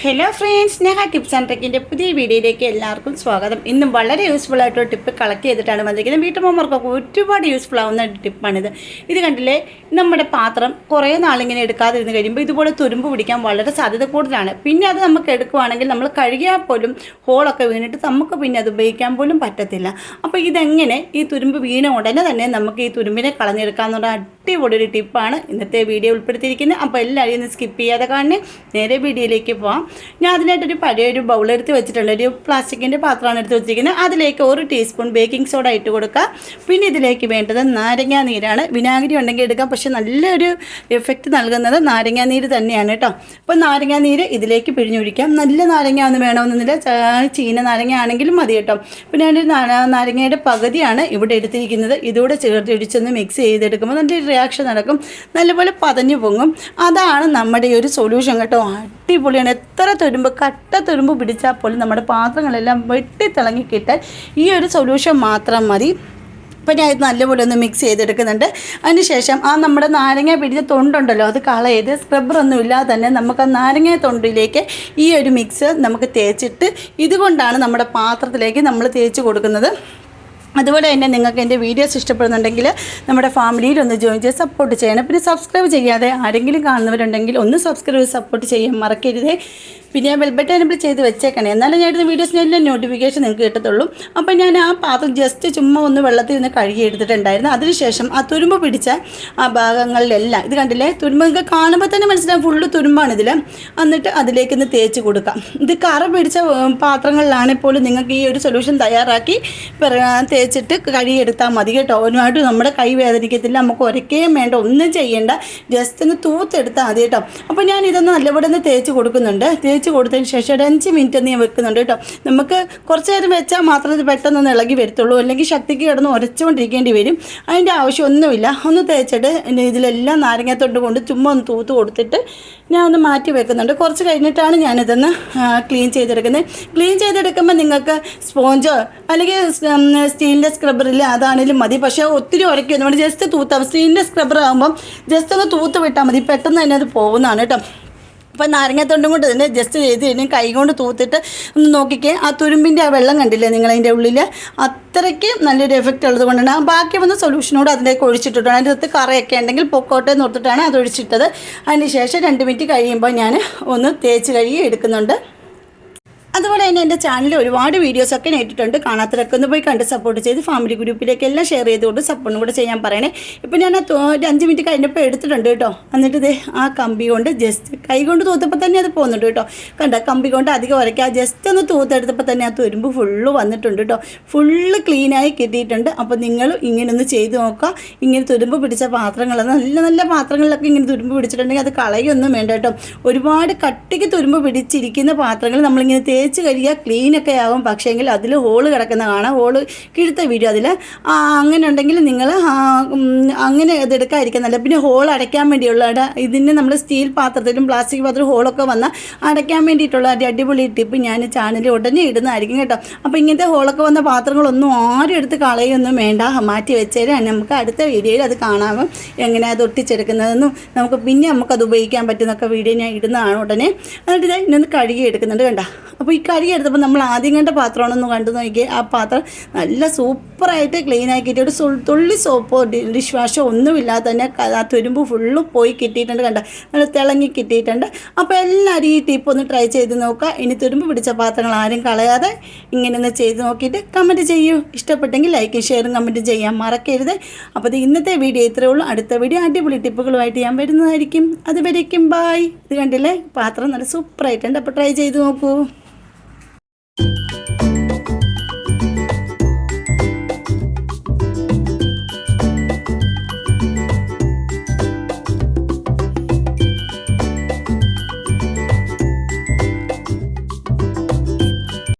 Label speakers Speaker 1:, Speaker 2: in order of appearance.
Speaker 1: Hello friends, Sneha tips and ട്രിക്കിൻ്റെ പുതിയ വീഡിയോയിലേക്ക് എല്ലാവർക്കും സ്വാഗതം. ഇന്നും വളരെ യൂസ്ഫുൾ ആയിട്ടൊരു ടിപ്പ് കളക്ട് ചെയ്തിട്ടാണ് വന്നിരിക്കുന്നത്. വീട്ടമ്മമാർക്കൊക്കെ ഒരുപാട് യൂസ്ഫുൾ ആവുന്ന ടിപ്പാണിത്. ഇത് കണ്ടില്ലേ, നമ്മുടെ പാത്രം കുറേ നാളിങ്ങനെ എടുക്കാതിരുന്ന് കഴിയുമ്പോൾ ഇതുപോലെ തുരുമ്പ് പിടിക്കാൻ വളരെ സാധ്യത കൂടുതലാണ്. പിന്നെ അത് നമുക്ക് എടുക്കുവാണെങ്കിൽ നമ്മൾ കഴുകിയാൽ പോലും ഹോളൊക്കെ വീണിട്ട് നമുക്ക് പിന്നെ അത് ഉപയോഗിക്കാൻ പോലും പറ്റത്തില്ല. അപ്പോൾ ഇതെങ്ങനെ ഈ തുരുമ്പ് വീണ ഉടനെ തന്നെ നമുക്ക് ഈ തുരുമ്പിനെ കളഞ്ഞെടുക്കാമെന്നുള്ള അടിപൊളി ഒരു ടിപ്പാണ് ഇന്നത്തെ വീഡിയോ ഉൾപ്പെടുത്തിയിരിക്കുന്നത്. അപ്പോൾ എല്ലാവരും ഇന്ന് സ്കിപ്പ് ചെയ്യാതെ കാണുന്നത്. നേരെ വീഡിയോയിലേക്ക് പോകാം. ഞാൻ അതിനായിട്ടൊരു പഴയൊരു ബൗൾ എടുത്ത് വെച്ചിട്ടുണ്ട്. ഒരു പ്ലാസ്റ്റിക്കിൻ്റെ പാത്രമാണ് എടുത്ത് വെച്ചിരിക്കുന്നത്. അതിലേക്ക് 1 ടീസ്പൂൺ ബേക്കിംഗ് സോഡ ഇട്ട് കൊടുക്കുക. പിന്നെ ഇതിലേക്ക് വേണ്ടത് നാരങ്ങാ നീരാണ്. വിനാഗിരി ഉണ്ടെങ്കിൽ എടുക്കാം, പക്ഷേ നല്ലൊരു എഫക്റ്റ് നൽകുന്നത് നാരങ്ങാ നീര് തന്നെയാണ് കേട്ടോ. അപ്പോൾ നാരങ്ങാ നീര് ഇതിലേക്ക് പിഴിഞ്ഞൊഴിക്കാം. നല്ല നാരങ്ങ ഒന്നും വേണമെന്നില്ല, ചീന നാരങ്ങ ആണെങ്കിലും മതി കേട്ടോ. പിന്നെ ഞാനൊരു നാരങ്ങയുടെ പകുതിയാണ് ഇവിടെ എടുത്തിരിക്കുന്നത്. ഇതുകൂടെ ചേർത്ത് ഒഴിച്ചൊന്ന് മിക്സ് ചെയ്തെടുക്കുമ്പോൾ നല്ലൊരു റിയാക്ഷൻ നടക്കും, നല്ലപോലെ പതഞ്ഞു പൊങ്ങും. അതാണ് നമ്മുടെ ഈ ഒരു സൊല്യൂഷൻ കേട്ടോ. അടിപൊളിയാണ്. എത്ര കട്ട തുരുമ്പ് പിടിച്ചാൽ പോലും നമ്മുടെ പാത്രങ്ങളെല്ലാം വെട്ടിത്തിളങ്ങി കിട്ടാൻ ഈ ഒരു സൊല്യൂഷൻ മാത്രം മതി. അപ്പോൾ ഞാൻ ഇത് നല്ലപോലെ ഒന്ന് മിക്സ് ചെയ്തെടുക്കുന്നുണ്ട്. അതിനുശേഷം നമ്മുടെ നാരങ്ങ പിടിച്ച തൊണ്ടുണ്ടല്ലോ, അത് കളയത് സ്ക്രബ്ബറൊന്നും ഇല്ലാതെ തന്നെ നമുക്ക് ആ നാരങ്ങ തൊണ്ടിലേക്ക് ഈ ഒരു മിക്സ് നമുക്ക് തേച്ചിട്ട് ഇതുകൊണ്ടാണ് നമ്മുടെ പാത്രത്തിലേക്ക് നമ്മൾ തേച്ച് കൊടുക്കുന്നത്. അതുപോലെ തന്നെ നിങ്ങൾക്ക് എൻ്റെ വീഡിയോസ് ഇഷ്ടപ്പെടുന്നുണ്ടെങ്കിൽ നമ്മുടെ ഫാമിലിയിൽ ഒന്ന് ജോയിൻ ചെയ്ത് സപ്പോർട്ട് ചെയ്യണം. പിന്നെ സബ്സ്ക്രൈബ് ചെയ്യാതെ ആരെങ്കിലും കാണുന്നവരുണ്ടെങ്കിൽ ഒന്ന് സബ്സ്ക്രൈബ് സപ്പോർട്ട് ചെയ്യാൻ മറക്കരുതേ. പിന്നെ ബെൽ ബട്ടൺ എനേബിൾ ചെയ്ത് വെച്ചേക്കണേ, എന്നാലും ഞാൻ ഇടുന്ന വീഡിയോസിന് എല്ലാം നോട്ടിഫിക്കേഷൻ നിങ്ങൾക്ക് കിട്ടത്തുള്ളൂ. അപ്പോൾ ഞാൻ ആ പാത്രം ജസ്റ്റ് ചുമ്മാ ഒന്ന് വെള്ളത്തിൽ നിന്ന് കഴുകി എടുത്തിട്ടുണ്ടായിരുന്നു. അതിനുശേഷം ആ തുരുമ്പ് പിടിച്ച ആ ഭാഗങ്ങളിലെല്ലാം ഇത് കണ്ടില്ലേ, തുരുമ്പ് നിങ്ങൾക്ക് കാണുമ്പോൾ തന്നെ മനസ്സിലാവും ഫുള്ള് തുരുമ്പാണ് ഇതിൽ. എന്നിട്ട് അതിലേക്ക് ഒന്ന് തേച്ച് കൊടുക്കാം. ഇത് കറ പിടിച്ച പാത്രങ്ങളിലാണെങ്കിൽ പോലും നിങ്ങൾക്ക് ഈ ഒരു സൊല്യൂഷൻ തയ്യാറാക്കി തേച്ചിട്ട് കഴുകിയെടുത്താൽ മതി കേട്ടോ. ഒരുപാട് നമ്മുടെ കൈ വേദനിക്കത്തില്ല, നമുക്ക് ഉരയ്ക്കുകയും വേണ്ട, ഒന്നും ചെയ്യേണ്ട, ജസ്റ്റ് ഒന്ന് തൂത്തെടുത്താൽ മതി കേട്ടോ. അപ്പോൾ ഞാൻ ഇതൊന്ന് നല്ലപോലെ ഒന്ന് തേച്ച് കൊടുക്കുന്നുണ്ട്. തേച്ച് കൊടുത്തതിന് ശേഷം ഒരു 5 മിനിറ്റ് ഒന്ന് ഞാൻ വെക്കുന്നുണ്ട് കേട്ടോ. നമുക്ക് കുറച്ച് നേരം വെച്ചാൽ മാത്രമേ ഇത് പെട്ടെന്നൊന്ന് ഇളകി വരത്തുള്ളൂ, അല്ലെങ്കിൽ ശക്തിക്ക് കിടന്ന് ഉരച്ചുകൊണ്ടിരിക്കേണ്ടി വരും. അതിൻ്റെ ആവശ്യമൊന്നുമില്ല. ഒന്ന് തേച്ചിട്ട് ഇതിലെല്ലാം നാരങ്ങാത്തൊണ്ട് കൊണ്ട് ചുമ്മാ ഒന്ന് തൂത്ത് കൊടുത്തിട്ട് ഞാൻ ഒന്ന് മാറ്റി വെക്കുന്നുണ്ട്. കുറച്ച് കഴിഞ്ഞിട്ടാണ് ഞാനിതൊന്ന് ക്ലീൻ ചെയ്തെടുക്കുന്നത്. ക്ലീൻ ചെയ്തെടുക്കുമ്പോൾ നിങ്ങൾക്ക് സ്പോഞ്ചോ അല്ലെങ്കിൽ സ്റ്റീലിൻ്റെ സ്ക്രബ്ബറില്ല അതാണെങ്കിലും മതി. പക്ഷേ ഒത്തിരി ഉരയ്ക്കൊന്നും വേണ്ടി ജസ്റ്റ് തൂത്താൽ സ്റ്റീലിൻ്റെ സ്ക്രബ്ബർ ആകുമ്പം ജസ്റ്റ് ഒന്ന് തൂത്ത് വിട്ടാൽ മതി, പെട്ടെന്ന് തന്നെ അത് പോകുന്നതാണ് കേട്ടോ. അപ്പോൾ നാരങ്ങാത്തൊണ്ടും കൊണ്ട് തന്നെ ജസ്റ്റ് ചെയ്ത് കഴിഞ്ഞാൽ കൈ കൊണ്ട് തൂത്തിട്ട് ഒന്ന് നോക്കിക്കേ, ആ തുരുമ്പിൻ്റെ ആ വെള്ളം കണ്ടില്ലേ നിങ്ങളതിൻ്റെ ഉള്ളിൽ, അത്രയ്ക്ക് നല്ലൊരു എഫക്റ്റ് ഉള്ളത് കൊണ്ടാണ്. ബാക്കി വന്ന സൊല്യൂഷനോട് അതിലേക്ക് ഒഴിച്ചിട്ടിട്ടുണ്ട്. അതിൻ്റെ അകത്ത് കറയൊക്കെ ഉണ്ടെങ്കിൽ പൊക്കോട്ടെ എന്ന് ഓർത്തിട്ടാണ് അത് ഒഴിച്ചിട്ടത്. അതിന് ശേഷം 2 മിനിറ്റ് കഴിയുമ്പോൾ ഞാൻ ഒന്ന് തേച്ച് കഴുകി എടുക്കുന്നുണ്ട്. അതുപോലെ തന്നെ എൻ്റെ ചാനലിൽ ഒരുപാട് വീഡിയോസൊക്കെ ഞാൻ ഇട്ടിട്ടുണ്ട്. കാണാത്തവരൊക്കെ ഒന്ന് പോയി കണ്ട് സപ്പോർട്ട് ചെയ്ത് ഫാമിലി ഗ്രൂപ്പിലേക്ക് എല്ലാം ഷെയർ ചെയ്തുകൊണ്ട് സപ്പോർട്ടും കൂടെ ചെയ്യാൻ പറയണേ. ഇപ്പോൾ ഞാൻ ഒരു 5 മിനിറ്റ് കഴിഞ്ഞപ്പോൾ എടുത്തിട്ടുണ്ട് കേട്ടോ. എന്നിട്ട് ഇത് ആ കമ്പി കൊണ്ട് ജസ്റ്റ് കൈ കൊണ്ട് തൂത്തപ്പോൾ തന്നെ അത് പോകുന്നുണ്ട് കേട്ടോ. കണ്ട, കമ്പി കൊണ്ട് അധികം ഉരയ്ക്കുക, ജസ്റ്റ് ഒന്ന് തൂത്തെടുത്തപ്പോൾ തന്നെ ആ തുരുമ്പ് ഫുള്ള് വന്നിട്ടുണ്ട് കേട്ടോ. ഫുള്ള് ക്ലീനായി കിട്ടിയിട്ടുണ്ട്. അപ്പോൾ നിങ്ങൾ ഇങ്ങനെ ഒന്ന് ചെയ്ത് നോക്കുക. ഇങ്ങനെ തുരുമ്പ് പിടിച്ച പാത്രങ്ങൾ, നല്ല നല്ല പാത്രങ്ങളിലൊക്കെ ഇങ്ങനെ തുരുമ്പ് പിടിച്ചിട്ടുണ്ടെങ്കിൽ അത് കളയൊന്നും വേണ്ട കേട്ടോ. ഒരുപാട് കട്ടിക്ക് തുരുമ്പ് പിടിച്ചിരിക്കുന്ന പാത്രങ്ങൾ നമ്മളിങ്ങനെ തേച്ച് കഴിയുക, ക്ലീനൊക്കെ ആകും. പക്ഷേങ്കിൽ അതിൽ ഹോള് കിടക്കുന്ന കാണാം, ഹോള് കിഴുത്ത വീഡിയോ അതിൽ. അങ്ങനെ ഉണ്ടെങ്കിൽ നിങ്ങൾ അങ്ങനെ ഇതെടുക്കാതിരിക്കാൻ നല്ല. പിന്നെ ഹോൾ അടയ്ക്കാൻ വേണ്ടിയുള്ള ഇതിന് നമ്മൾ സ്റ്റീൽ പാത്രത്തിലും പ്ലാസ്റ്റിക് പാത്രത്തിലും ഹോളൊക്കെ വന്നാൽ അടയ്ക്കാൻ വേണ്ടിയിട്ടുള്ള അടിപൊളി ടിപ്പ് ഞാൻ ചാനലിൽ ഉടനെ ഇടുന്നതായിരിക്കും കേട്ടോ. അപ്പോൾ ഇങ്ങനത്തെ ഹോളൊക്കെ വന്ന പാത്രങ്ങളൊന്നും ആരും എടുത്ത് കളയൊന്നും വേണ്ട, മാറ്റി വെച്ചേരാൻ. നമുക്ക് അടുത്ത വീഡിയോയിൽ അത് കാണാം, എങ്ങനെ അത് ഒട്ടിച്ചെടുക്കുന്നതെന്നും നമുക്കത് ഉപയോഗിക്കാൻ പറ്റുന്നൊക്കെ വീഡിയോ ഞാൻ ഇടുന്നതാണ് ഉടനെ. എന്നിട്ട് ഇത് ഇന്നൊന്ന് കഴുകി എടുക്കുന്നുണ്ട് കണ്ട. അപ്പോൾ ഈ കഴുകി എടുത്തപ്പോൾ നമ്മൾ ആദ്യം കണ്ട പാത്രമാണെന്ന് കണ്ടു നോക്കിയേ, ആ പാത്രം നല്ല സൂപ്പറായിട്ട് ക്ലീൻ ആക്കിയിട്ട് ഒരു തുള്ളി സോപ്പോ ഡിഷ് വാഷോ ഒന്നുമില്ലാതെ തന്നെ ആ തുരുമ്പ് ഫുള്ള് പോയി കിട്ടിയിട്ടുണ്ട്. കണ്ട, നല്ല തിളങ്ങി കിട്ടിയിട്ടുണ്ട്. അപ്പോൾ എല്ലാവരും ഈ ടിപ്പ് ഒന്ന് ട്രൈ ചെയ്ത് നോക്കുക. ഇനി തുരുമ്പ് പിടിച്ച പാത്രങ്ങൾ ആരും കളയാതെ ഇങ്ങനെ ഒന്ന് ചെയ്ത് നോക്കിയിട്ട് കമൻറ്റ് ചെയ്യൂ. ഇഷ്ടപ്പെട്ടെങ്കിൽ ലൈക്കും ഷെയറും കമൻറ്റും ചെയ്യാൻ മറക്കരുത്. അപ്പോൾ ഇന്നത്തെ വീഡിയോ ഇത്രയേ ഉള്ളൂ. അടുത്ത വീഡിയോ അടിപൊളി ടിപ്പുകളുമായിട്ട് ഞാൻ വരുന്നതായിരിക്കും. അതുവരേക്കും ബായ്. ഇത് കണ്ടില്ലേ, പാത്രം നല്ല സൂപ്പറായിട്ടുണ്ട്. അപ്പോൾ ട്രൈ ചെയ്ത് നോക്കൂ.